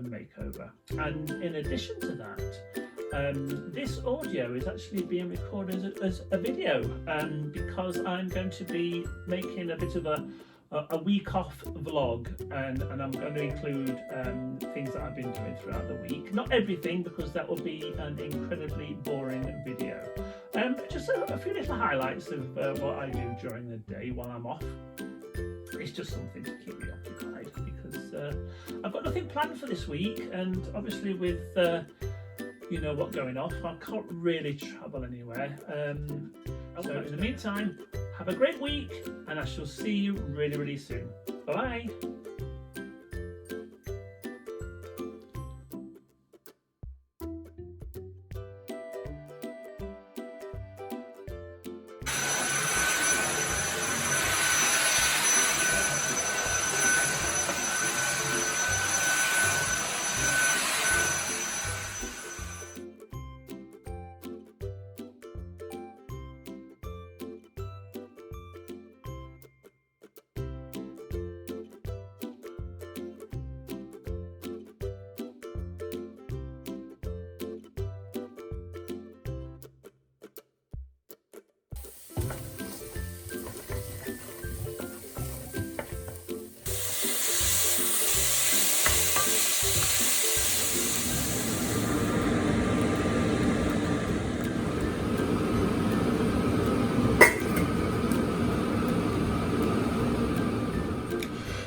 makeover. And in addition to that, this audio is actually being recorded as a video because I'm going to be making a bit of a week off vlog, and I'm going to include things that I've been doing throughout the week. Not everything, because that will be an incredibly boring video. Just a few little highlights of what I do during the day while I'm off. It's just something to keep me occupied because I've got nothing planned for this week, and obviously with you know what going off, I can't really travel anywhere. So in the meantime, have a great week, and I shall see you really, really soon. Bye.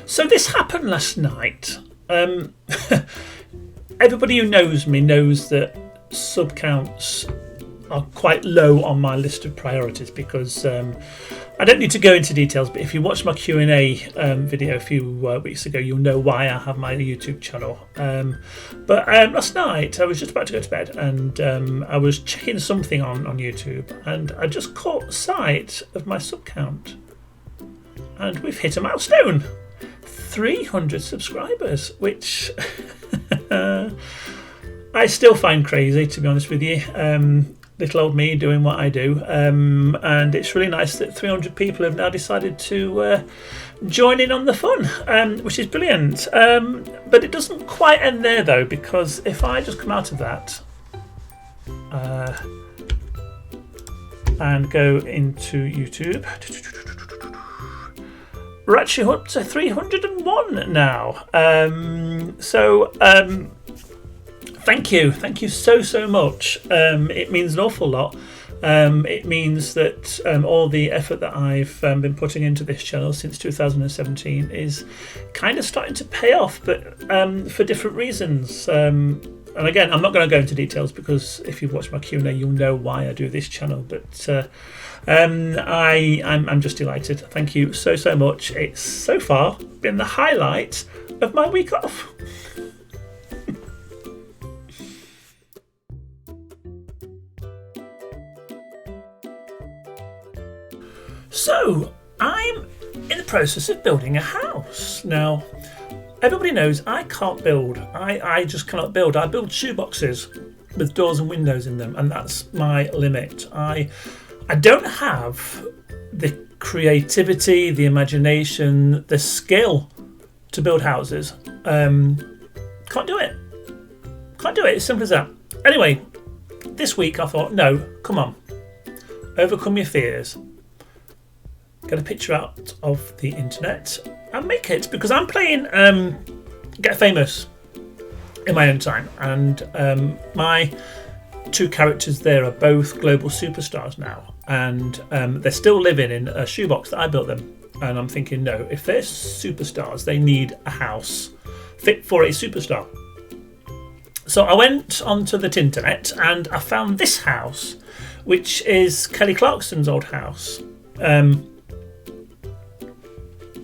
So this happened last night. Everybody who knows me knows that sub counts are quite low on my list of priorities because I don't need to go into details, but if you watched my Q&A video a few weeks ago, you'll know why I have my YouTube channel. But last night I was just about to go to bed, and I was checking something on YouTube, and I just caught sight of my sub count, and we've hit a milestone. 300 subscribers, which I still find crazy, to be honest with you. Little old me doing what I do, and it's really nice that 300 people have now decided to join in on the fun, which is brilliant. But it doesn't quite end there though, because if I just come out of that and go into YouTube, we're actually up to 301 now. Thank you so much. It means an awful lot. It means that all the effort that I've been putting into this channel since 2017 is kind of starting to pay off, but for different reasons. And again, I'm not going to go into details because if you've watched my Q&A, you'll know why I do this channel. But I'm just delighted. Thank you so much. It's so far been the highlight of my week off. So I'm in the process of building a house. Now, everybody knows I can't build. I just cannot build. I build shoeboxes with doors and windows in them, and that's my limit. I don't have the creativity, the imagination, the skill to build houses. Can't do it. It's simple as that. Anyway, this week I thought, no, come on. Overcome your fears. Get a picture out of the internet and make it, because I'm playing Get Famous in my own time, and my two characters there are both global superstars now, and they're still living in a shoebox that I built them. And I'm thinking, no, if they're superstars, they need a house fit for a superstar. So I went onto the Tinternet and I found this house, which is Kelly Clarkson's old house.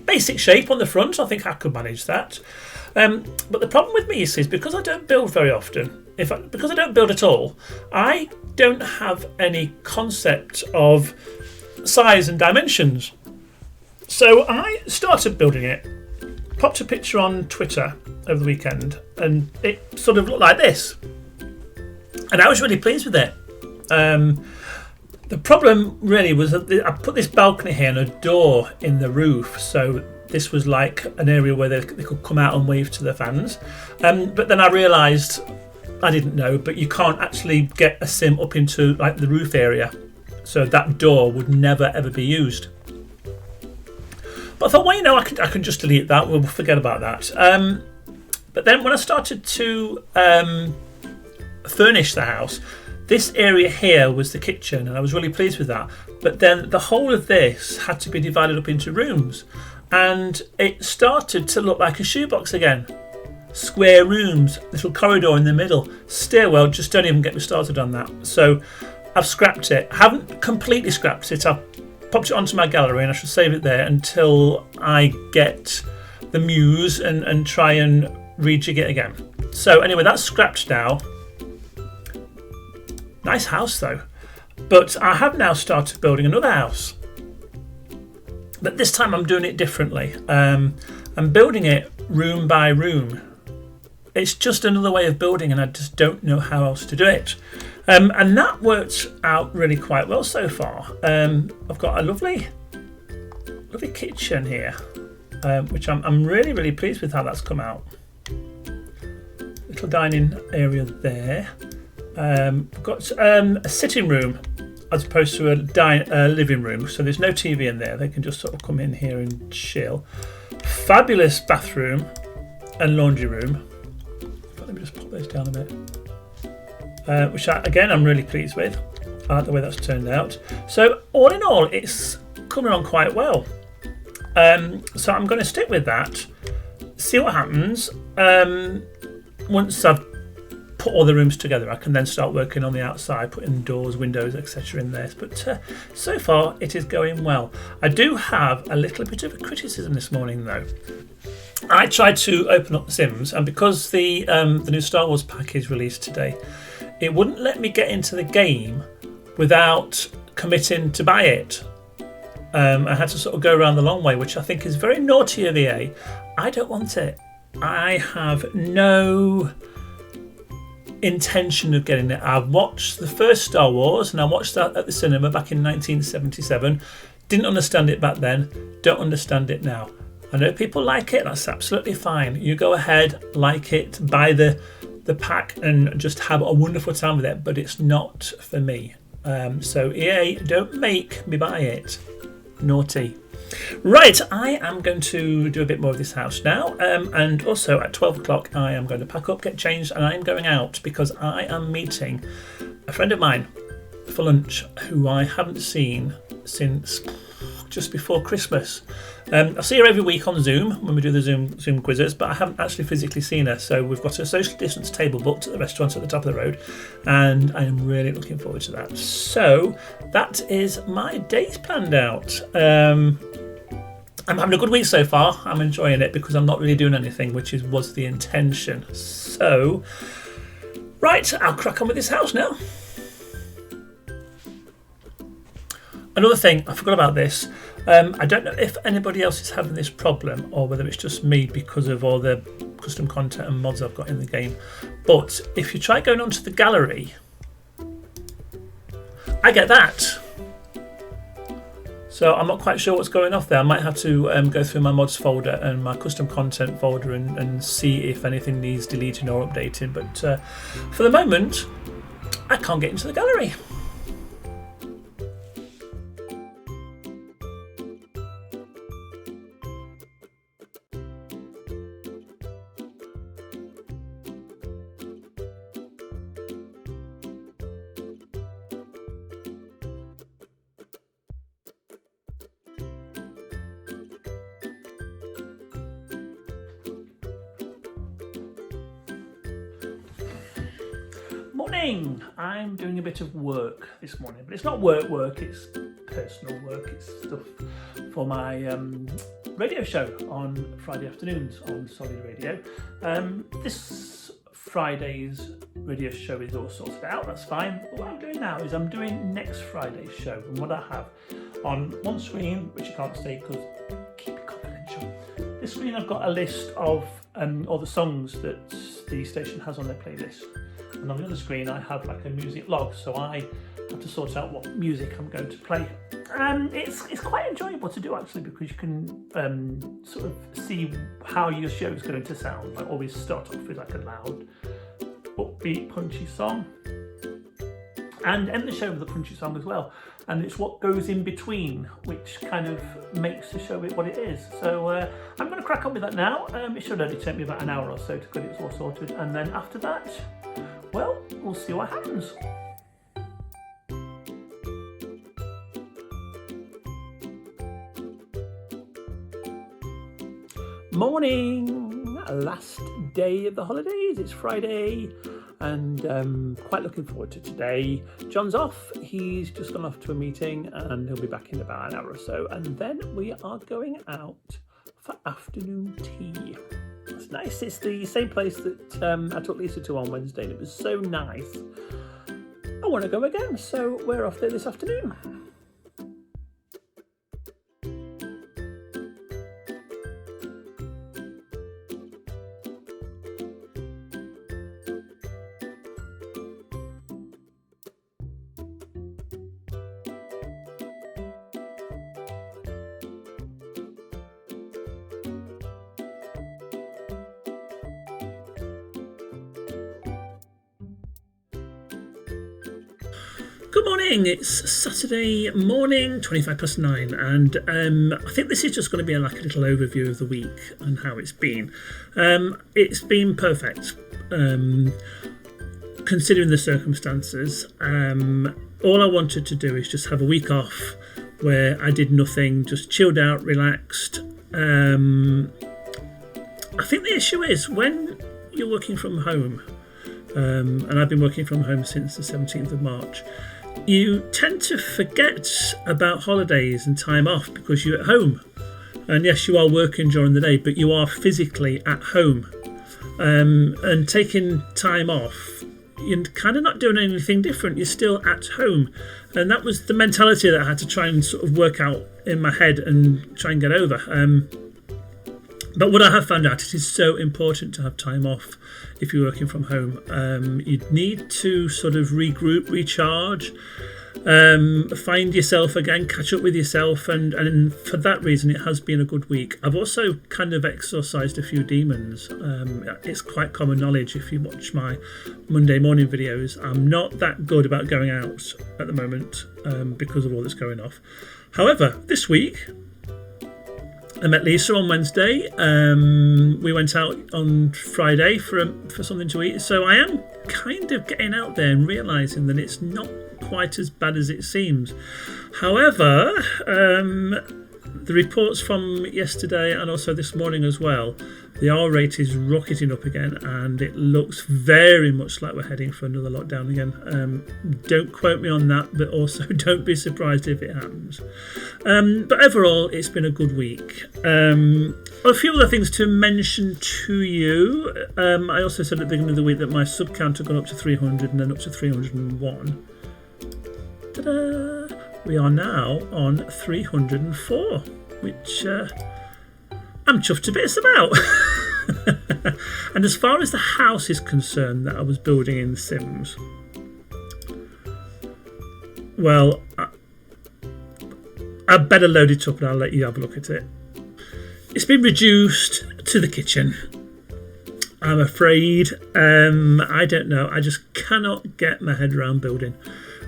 Basic shape on the front, I think I could manage that. But the problem with me is because I don't build very often, because I don't build at all, I don't have any concept of size and dimensions. So I started building it, popped a picture on Twitter over the weekend, and it sort of looked like this. And I was really pleased with it. The problem really was that I put this balcony here and a door in the roof, so this was like an area where they could come out and wave to their fans. But then I realised, I didn't know, but you can't actually get a sim up into like the roof area, so that door would never ever be used. But I thought, well, you know, I can just delete that. We'll forget about that. But then when I started to furnish the house, this area here was the kitchen, and I was really pleased with that. But then the whole of this had to be divided up into rooms, and it started to look like a shoebox again. Square rooms, little corridor in the middle, stairwell. Just don't even get me started on that. So I've scrapped it. I haven't completely scrapped it. I've popped it onto my gallery, and I shall save it there until I get the muse and try and rejig it again. So anyway, that's scrapped now. Nice house though. But I have now started building another house. But this time I'm doing it differently. I'm building it room by room. It's just another way of building, and I just don't know how else to do it. And that worked out really quite well so far. I've got a lovely kitchen here, which I'm really, really pleased with how that's come out. Little dining area there. We've got a sitting room as opposed to a living room, so there's no TV in there. They can just sort of come in here and chill. Fabulous bathroom and laundry room. Let me just pop those down a bit. Which I'm really pleased with. I like the way that's turned out. So all in all, it's coming on quite well. So I'm going to stick with that, see what happens. Once I've put all the rooms together, I can then start working on the outside, putting doors, windows, etc. in there. But so far, it is going well. I do have a little bit of a criticism this morning, though. I tried to open up The Sims, and because the new Star Wars pack is released today, it wouldn't let me get into the game without committing to buy it. I had to sort of go around the long way, which I think is very naughty of EA. I don't want it. I have no intention of getting it. I've watched the first Star Wars, and I watched that at the cinema back in 1977. Didn't understand it back then. Don't understand it now. I know people like it. That's absolutely fine. You go ahead, like it, buy the pack, and just have a wonderful time with it. But it's not for me. So EA, don't make me buy it. Naughty. Right, I am going to do a bit more of this house now, and also at 12 o'clock I am going to pack up, get changed, and I am going out because I am meeting a friend of mine for lunch who I haven't seen since just before Christmas. I see her every week on Zoom when we do the Zoom quizzes, but I haven't actually physically seen her. So we've got a social distance table booked at the restaurant at the top of the road, and I am really looking forward to that. So that is my days planned out. I'm having a good week so far. I'm enjoying it because I'm not really doing anything, which was the intention. So, right, I'll crack on with this house now. Another thing, I forgot about this. I don't know if anybody else is having this problem or whether it's just me because of all the custom content and mods I've got in the game. But if you try going onto the gallery, I get that. So I'm not quite sure what's going off there. I might have to go through my mods folder and my custom content folder and see if anything needs deleting or updating. But for the moment, I can't get into the gallery. Morning! I'm doing a bit of work this morning, but it's not work, it's personal work. It's stuff for my radio show on Friday afternoons on Solid Radio. This Friday's radio show is all sorted out, that's fine. But what I'm doing now is I'm doing next Friday's show, and what I have on one screen, which you can't see because keep it confidential. This screen I've got a list of all the songs that the station has on their playlist. And on the other screen I have like a music log, so I have to sort out what music I'm going to play. It's quite enjoyable to do actually, because you can sort of see how your show is going to sound. I always start off with like a loud, upbeat, punchy song, and end the show with a punchy song as well. And it's what goes in between which kind of makes the show what it is. So I'm going to crack on with that now. It should only take me about an hour or so to get it all sorted, and then after that, well, we'll see what happens. Morning! Last day of the holidays. It's Friday, and quite looking forward to today. John's off. He's just gone off to a meeting, and he'll be back in about an hour or so. And then we are going out for afternoon tea. It's nice. It's the same place that I took Lisa to on Wednesday, and it was so nice. I want to go again, so we're off there this afternoon. Good morning, it's Saturday morning, 9:25, and I think this is just going to be like a little overview of the week and how it's been. It's been perfect, considering the circumstances. All I wanted to do is just have a week off where I did nothing, just chilled out, relaxed. I think the issue is when you're working from home, and I've been working from home since the 17th of March, you tend to forget about holidays and time off because you're at home. And yes, you are working during the day, but you are physically at home. And taking time off, you're kind of not doing anything different. You're still at home. And that was the mentality that I had to try and sort of work out in my head and try and get over. But what I have found out, it is so important to have time off if you're working from home. You need to sort of regroup, recharge, find yourself again, catch up with yourself, and for that reason it has been a good week. I've also kind of exorcised a few demons. It's quite common knowledge if you watch my Monday morning videos. I'm not that good about going out at the moment because of all that's going off. However, this week I met Lisa on Wednesday. We went out on Friday for something to eat. So I am kind of getting out there and realising that it's not quite as bad as it seems. However, the reports from yesterday and also this morning as well, the R rate is rocketing up again, and it looks very much like we're heading for another lockdown again. Don't quote me on that, but also don't be surprised if it happens. But overall, it's been a good week. A few other things to mention to you. I also said at the beginning of the week that my sub count had gone up to 300 and then up to 301. Ta-da! We are now on 304, which I'm chuffed to bits about. And as far as the house is concerned that I was building in The Sims, well, I better load it up and I'll let you have a look at it. It's been reduced to the kitchen, I'm afraid. I don't know, I just cannot get my head around building.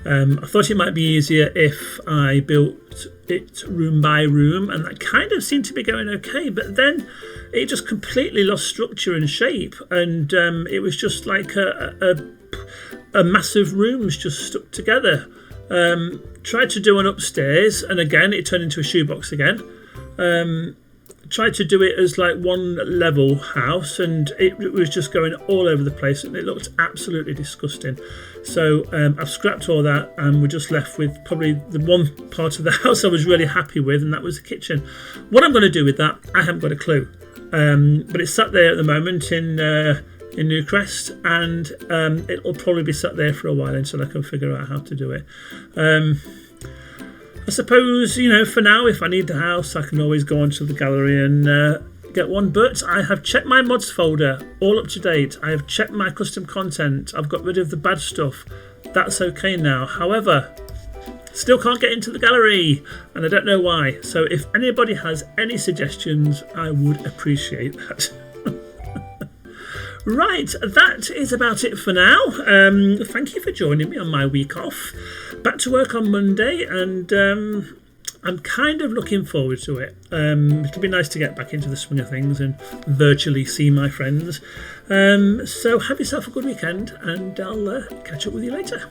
I thought it might be easier if I built it room by room, and that kind of seemed to be going okay, but then it just completely lost structure and shape, and it was just like a massive rooms just stuck together. Tried to do an upstairs, and again it turned into a shoebox again. Tried to do it as like one level house, and it was just going all over the place, and it looked absolutely disgusting. So I've scrapped all that, and we're just left with probably the one part of the house I was really happy with, and that was the kitchen. What I'm going to do with that, I haven't got a clue. But it's sat there at the moment in Newcrest, and it'll probably be sat there for a while until I can figure out how to do it. I suppose, for now, if I need the house, I can always go onto the gallery and get one. But I have checked my mods folder, all up to date. I have checked my custom content. I've got rid of the bad stuff. That's okay now. However, still can't get into the gallery, and I don't know why. So if anybody has any suggestions, I would appreciate that. Right, that is about it for now. Thank you for joining me on my week off. Back to work on Monday, and I'm kind of looking forward to it. It'll be nice to get back into the swing of things and virtually see my friends. So have yourself a good weekend, and I'll catch up with you later.